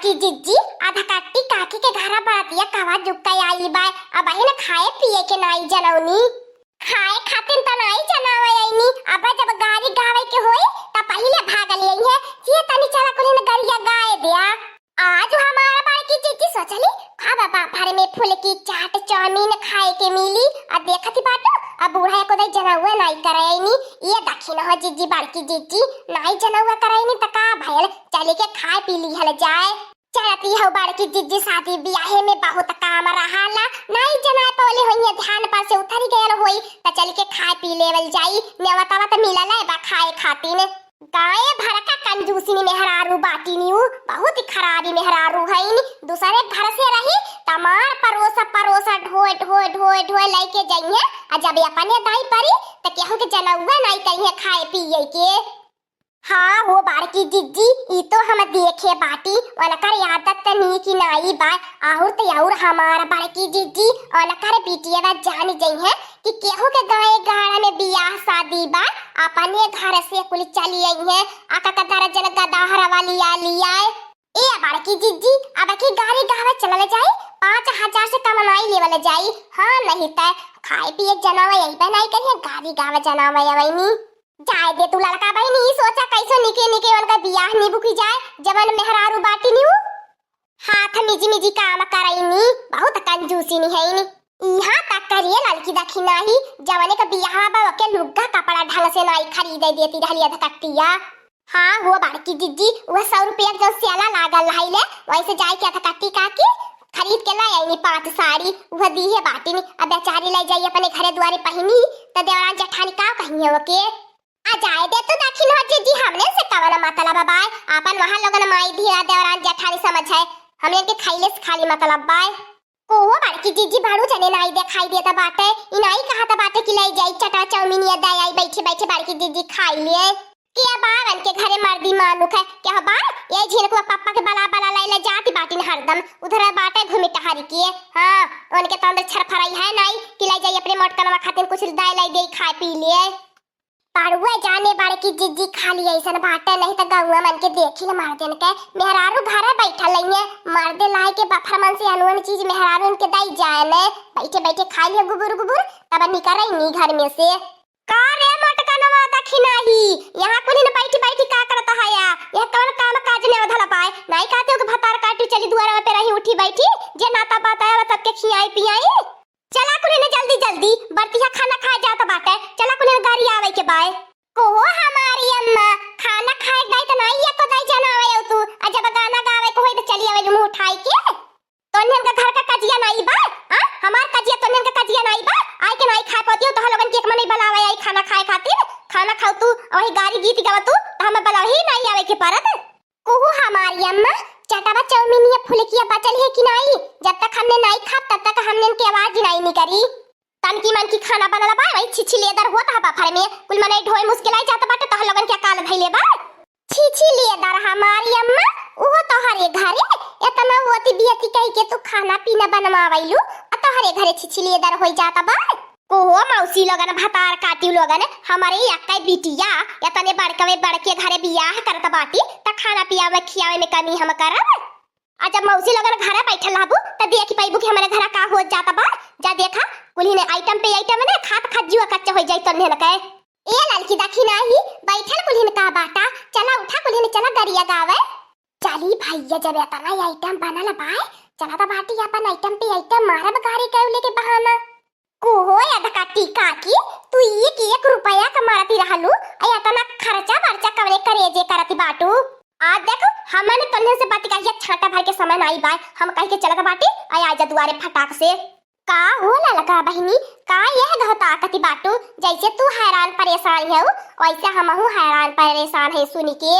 बाड़की जिज्जी आधा काटी काकी के घरा बातिया कवा जुक्का आई बाय अब ही न खाए पिए के नाई जनौनी खाए खातिन त नाई जनावे आईनी अब जब गाड़ी गावे के होई त पहिले भागल आई है ये तनी चला कोने न गरिया गाए दिया आज हमारा बाड़की जिज्जी सोचली खा बाबा भर में फुलकी चाट चाउमीन खाए के मिली आ देखती बाटो अब बूढ़ा को दे जनावा नाई कराईनी ये दखिन हो जिज्जी बाड़की जिज्जी नाई जनावा कराईनी त का भयल चले के खाए पी ली हल जाए चलती हो बाड़की जिज्जी शादी ब्याहे में बहुत काम रहाला नाई जना पवले होइए ध्यान पर से उतरी गयल होई त चल के खाए पी लेवल जाई नेवतावा त मिलल है बा खाए खातिर गाय भर का कंजूसी मेहरारू बाटी नीऊ बहुत ही खराबी मेहरारू है दूसरे घर से रही तमार परोसा ढोए ढोए ढोए ढोए लेके जाइए आ जब अपने दाई परी त केहू के जनौवा नहीं कहिए खाए पिए के हाँ वो बाड़की जिज्जी ई तो हम देखे बाटी उनकर आदत त नी की नाई बा और तो और हमारा बाड़की जिज्जी उनकर बिटिया जान जाई है कि केहू के गाय गाड़ा में बियाह शादी बा अपने घर से कुल चली आई है आका का दर्जन गदाहर वाली आ लिया ए बाड़की जिज्जी अब की गाड़ी गावे चलल जाई 5000 से कम नाई लेवल जाई हां नहीं त खाए पिए जनावा यही बनाई करिए गाड़ी गावे जनावा यवनी जाए दे तू लड़का भाई नहीं सोचा कैसे निके निके उनका बियाह नीबू की जाए जवन मेहरारू बाटी नीऊ हाथ मिजी मिजी काम कराईनी बहुत कंजूसी नी है नी यहाँ तक करिए लड़की दखी नाही जवने का बियाह बा के लुग्गा कपड़ा ढंग से नाई खरीदे देती रहली अध कट्टिया हाँ वो बाड़की जिज्जी वो 100 रुपया जो सेला लागल रहिले वैसे जाए के अध कट्टी काकी खरीद के लाई आईनी 5 साड़ी वह दी है बाटी नी अब बेचारी ले जाई अपने घरे द्वारे पहनी त देवरान जेठानी का कहिए ओके आ जाए दे तो दखिन हो जिज्जी हमने से कवन मतलब बाय अपन वहां लोगन माई धीरा देवरान जेठानी समझ है हमने के खैले से खाली मतलब बाय कोहो बाड़की जिज्जी भाड़ू जने नाई देखाई देता बाटे ई नाई कहा था बाटे कि लाई जाई चटा चाउमीन या दाई आई बैठे बैठे बाड़की जिज्जी खाई लिए के बावन के घरे मर्दी मानुक है क्या बा ये झील को पापा के बला बला ले जाती बाटी हरदम उधर बाटे घूमी टहरी किए हां उनके तो अंदर छरफराई है नाई कि लाई जाई अपने मोटकनवा खातिर कुछ दाई लाई दे खाए पी लिए पाड़ुआ जाने बाड़की जिज्जी खाली ऐसन बाटे नहीं त गौवा मन के देखी न मार देन के मेहरारू घरे बैठल लइए मार दे लाए के बफर मन से अनुवन चीज मेहरारू उनके दई जाए ने बैठे बैठे खा लिए गुबुर गुबुर तब निकरई नी घर में से का रे मोटकनवा दखिनाही यहां कोनी न बैठी बैठी का करत हया यह कौन काम काज ने अधल पाए नहीं कहते हो कि भतार काटी चली दुआरा पे रही उठी बैठी जे नाता बताया सबके खियाई पियाई चला कुने ने जल्दी जल्दी बर्तिया खाना खा जात बाटे चला कुने गाड़ी आवे के बाय कोहो हमारी अम्मा खाना खाए गई त नहीं एको दई जनावे हो तू आ जब गाना गावे को होई त चली आवे मुंह उठाई के तोने का घर का कजिया नहीं बा हां हमार कजिया तोने का कजिया नहीं बा आई के नहीं खा पाती हो तो लोगन के एक मन नहीं बुलावे आई खाना खाए खातिर खाना खाओ तू वही गाड़ी गीत गावा तू त हम बुलावे ही नहीं आवे के परत कोहो हमारी अम्मा चटावा चाउमीन या फुलकिया बचल है कि नहीं जब तक हमने नहीं खा तब तक हमने इनकी आवाज नहीं करी तन की मन की खाना बनला बा वही छिछि लेदर होता बा फर में कुल मने ढोय मुश्किल आई जात बाटे तो लोगन के काल धइले बा छिछि लेदर हमारी अम्मा ओहो तोहरे घरे इतना होती बियती कह के तू खाना पीना बनवावैलू आ तोहरे घरे छिछि लेदर होई जाता बा कोहो मौसी लोगन भतार काटी लोगन हमारे यक्का बिटिया इतने बड़के घरे बियाह करत बाटी त खाना पिया में खियावे में कमी हम करब आ जब मौसी लोगन घरे बैठल रहबू त देख पाइबू कि हमारे घर का हो जाता बा जा देखा कुली ने आइटम पे आइटम ने खात खज्जुआ कच्चा हो जाई तने न कहे ए लड़की दखी नाही बैठल कुली ने का बाटा चला उठा कुली ने चला गरिया गावे चली भैया जब इतना आइटम बनल बाय चला त बाटी अपन आइटम पे आइटम मारब गाड़ी कहले के बहाना कोहो याद काटी काकी तू एक रुपया कमाती रहलू आ इतना खर्चा बर्चा कवले करे जे करती बाटू आज देखो हमने तन्ने से बात कहिया छाटा भर के समय नहीं बाय हम कह के चलत बाटी आ जा दुआरे फटाक से का होला लगा बहिनी का यह घताकती बाटू जैसे तू हैरान परेशान है वैसे हमहू हैरान परेशान है सुनी के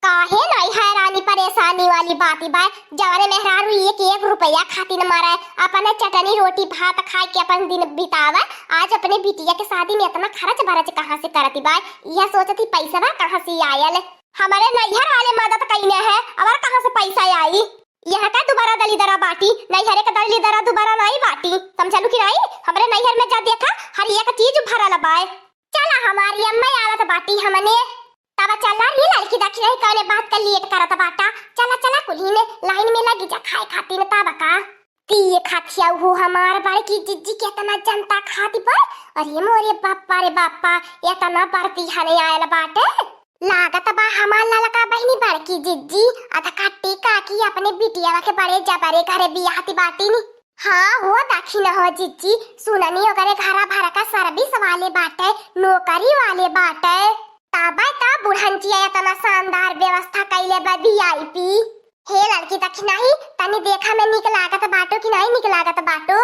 काहे नहीं हैरानी परेशानी वाली बाती बाय जवाने मेहरारू एक रुपया खातिर मारा अपने चटनी रोटी भात खाए के अपन दिन बितावा आज अपने बिटिया के शादी में इतना खर्च भरच कहां से करती बाय यह सोचती पैसा बा कहां से आयल हमारे नैहर वाले मदद कइने है और कहां से पैसा आई यह का दोबारा दली दरा बाटी नैहर के दली दरा दोबारा नहीं बाटी समझलू कि नहीं हमरे नैहर में जा देखा हर एक चीज भरल बाय चला हमारी अम्मा आवत बाटी हमने तब चला ये लड़की दखी नहीं कौने बात कर लिए करत बाटा चला चला कुली ने लाइन लगी जा खाए खाती न ताबा का तीए खातिया हो हमार बारे की जिज्जी केतना जनता खाती पर अरे मोरे बाप्पा रे बाप्पा एतना बरती हने आयल बाटे लागत बा हमार ललका बहनी बड़की जिज्जी आधा काटी काकी अपने बिटिया के बड़े जबरे घरे बियाहती बाटी नी हाँ हो दाखी न हो जिज्जी सुननी ओकरे घरा भरा का सर्विस वाले बाटे नौकरी वाले बाटे ताबा ता बुढ़नचिया इतना शानदार व्यवस्था कइले बा वीआईपी हे लड़की तक नहीं तनी देखा में निक लागत बाटो कि नहीं निक लागत बाटो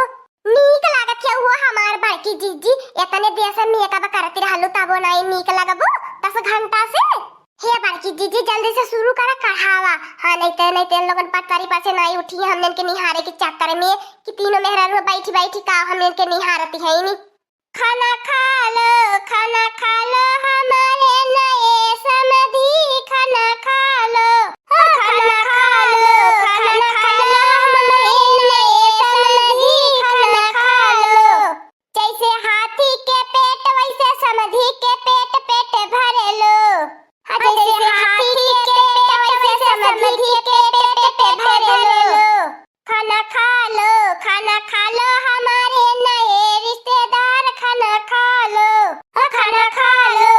निक लागत क्या हुआ हमार बड़की जीजी इतने देर से मेकअप करती रहलू तबो नहीं निक लगबो 10 घंटा से हे बड़की जीजी जल्दी से शुरू कर कढ़ावा हां नहीं ते लोगन पटरी पर से नहीं उठी हमने के निहारे के चक्कर में कि तीनों मेहरारू बैठी बैठी का हमने के निहारती है नहीं खाना खा लो हमारे नए समधी खाना खा लो खाना खा लो हमारे नए समधी खाना खा लो जैसे हाथी के पेट वैसे समधी के पेट भर लो जैसे हाथी के पेट वैसे समधी के पेट भर लो खाना खा लो हमारे नए रिश्तेदार खाना खा लो खाना खा लो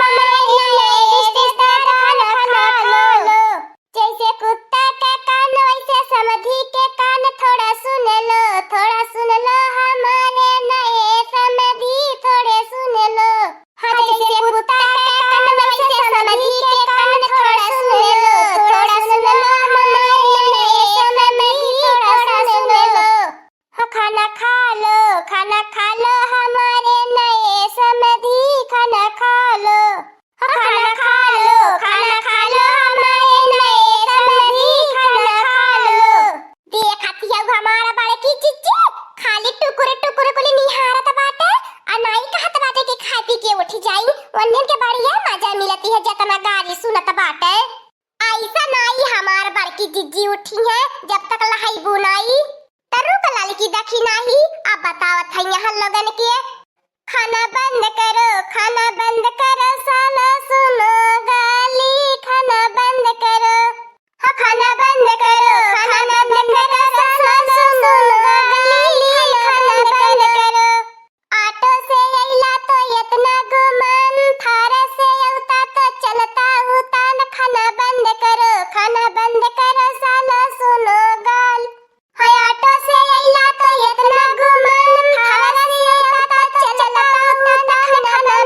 हमारे नए रिश्तेदार खाना खा लो जैसे कुत्ता के कान वैसे समधी के कान थोड़ा सुन लो हमारे नए समधी थोड़े सुन लो हाँ जैसे कुत्ता के कान वैसे समधी के कान थोड़ा सुन लो हमारे नए समधी थोड़ा सुन लो खाना खा लो हमारे नए समधी खाना खा लो खाना खा लो हमारे नए समधी खाना खा लो देखती है हमारा बड़े की चिच्ची खाली टुकुर कुली निहारत बाटे आ नाई कहत बाटे कि खा पी के उठ जाई वन्ने के बढ़िया मजा मिलती है जतना गाली सुनत बाटे ऐसा नाई हमार बड़की जिज्जी उठी है जब तक लहाई बुनाई तरू कलाल की दखी नहीं अब बतावत है यहाँ लोगन के खाना बंद करो साला सुनो गाली खाना बंद करो हाँ खाना बंद करो साला सुनो गाली खाना बंद करो ऑटो से अइला तो इतना गुमान थारा से औता तो चलता उतान खाना बंद करो साला सुनो गाल हाय ऑटो से अइला तो इतना गुमान थारा से औता तो चलता उतान खाना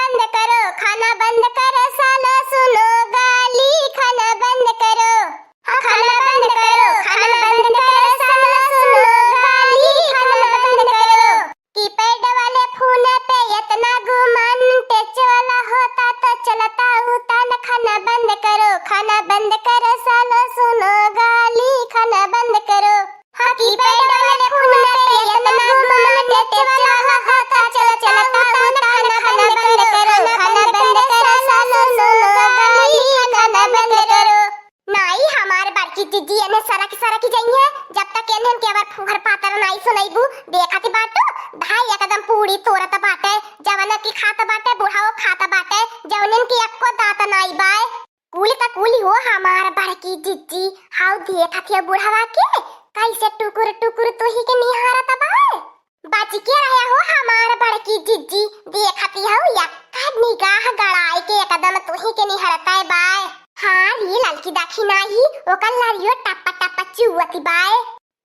बंद करो साला सुनो गाली खाना बंद करो साला सुनो गाली खाना बंद करो हाँ खाना बंद करो साला सुनो गाली खाना बंद करो कीपैड वाले फोन पे इतना गुमान टच वाला होता तो चलता उतान खाना बंद करो साला सुनो गाली खाना बंद करो हाँ कीपैड वाले फोन पे इतना गुमान टच वाला होता तो चलता उतान खाना बंद करो साला सुनो गाली खाना बंद करो नाई हमार बड़की दीदी ने सरक जाइए जब तक इन्हें केवल फुहर पातर नाई सुनाईबू देखती बाटो भाई एकदम पूरी तोरत बाटे जवाना की खाता बाटे बुढ़ाओ खाता बाटे जवनन की अक्को दाता नाई बाय कुली हो हमार बड़की दीदी हाउ देखती है बुढ़ावा के कैसे टुकुर तो ही के निहारत बाय बाची के रहे हो हमार बड़की दीदी देखती हो यक्का निगाह गड़ाई के एकदम तो ही के निहारत है बाय हाँ ये लड़की दाखी नाही ओकर लारियो टप्पा चुवती बाय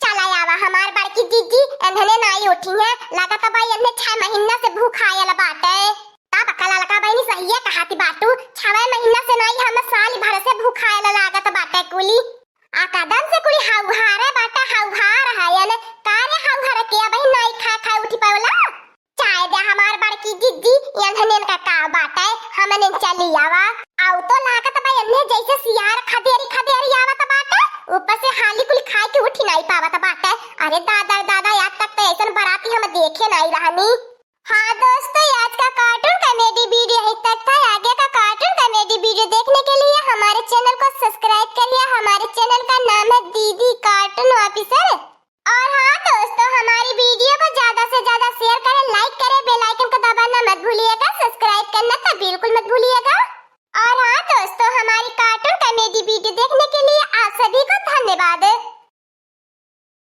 चला आवा हमार बड़की दीदी इन्होंने नाई उठी है लागत बाई इन्हें 6 महीना से भूखायल बाटे ता बकला लका बाई सही है कहती बाटू 6 महीना से नाई हम साल भर से भूखायल लागत बाटे कुली आ कदम से कुली हाउहारे बाटे हाउहार है यानी कारे हाउहार के बाई नाई खा उठी पावला चाय दे हमार बड़की दीदी इन्होंने का का बाटे हमने चली आवा आउ तो लागत बाई इन्हें जैसे सियार खदेरी आवत बाटे ऊपर से हाली कुल खाए के उठी नहीं पावत बाटे अरे दादा याद तक तो ऐसन बराती हम देखे नहीं रहनी हाँ दोस्तों